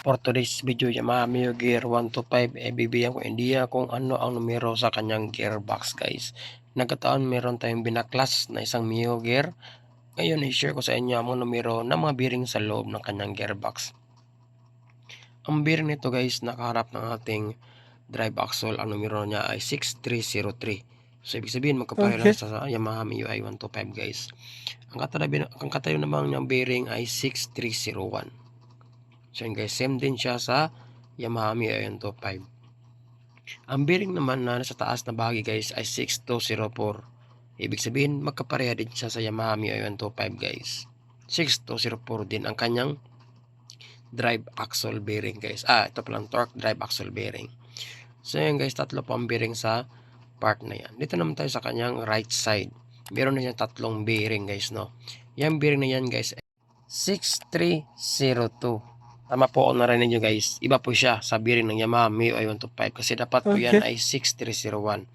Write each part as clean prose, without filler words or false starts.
For today's video, Yamaha Mio Gear 125, bibigyan ko idea kung ano ang numero sa kanyang gearbox guys. Nagkataon meron tayong binaklas na isang Mio Gear. Ngayon i-share ko sa inyo ang mga numero ng mga bearing sa loob ng kanyang gearbox. Ang bearing nito guys, nakaharap ng ating drive axle, ang numero niya ay 6303. So ibig sabihin magkapareho lang sa Yamaha Mio i 125 guys. Ang katayo naman ng bearing ay 6301. So yun guys, same din siya sa Yamaha Mio i 125. Ang bearing naman na nasa taas na bahagi guys ay 6204. Ibig sabihin magkapareha din siya sa Yamaha Mio i 125 guys. 6204 din ang kanyang drive axle bearing guys. Ito palang torque drive axle bearing. So yun guys, tatlo po ang bearing sa part na yan. Dito naman tayo sa kanyang right side. Meron na siya tatlong bearing guys, no. Yung bearing na yan guys, 6302. Tama po ako narinig nyo guys. Iba po siya sa bearing ng Yamaha Mio i 125 kasi dapat po yan ay 6301.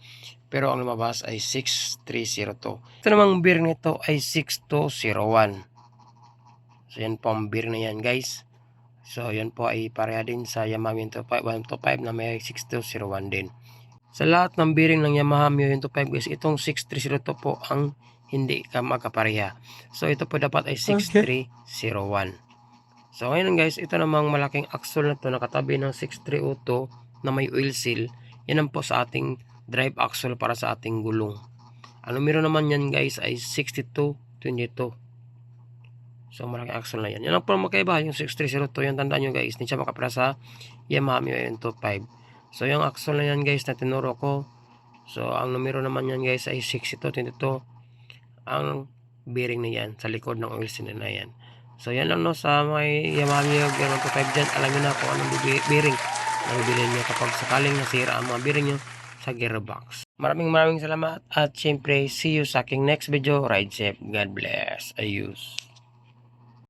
Pero ang lumabas ay 6302. Ito namang bearing nito ay 6201. So yan po ang bearing na yan guys. So yan po ay pareha din sa Yamaha Mio 125 na may 6201 din. Sa lahat ng bearing ng Yamaha Mio 125 guys, itong 6302 po ang hindi ka magkapareha. So ito po dapat ay 6301. So ngayon guys, ito namang malaking axle na to nakatabi ng 6302 na may oil seal. Yan po sa ating drive axle para sa ating gulong. Ang numero naman yan guys ay 6222. So malaking axle na yan. Yan ang po magkaiba, yung 6302. Yan tandaan nyo guys, hindi siya makapara sa Yamaha Mio 125. So yung axle na yan guys na tinuro ko. So ang numero naman yan guys ay 6222. Ang bearing na yan sa likod ng oil seal na yan. So yan lang no sa may Yamaha Mio Gear 125 dyan. Alam nyo na kung anong bearing na bibilhin nyo kapag sakaling nasira ang mga bearing nyo sa gearbox. Maraming salamat at syempre see you sa aking next video. Ride safe. God bless. Ayos.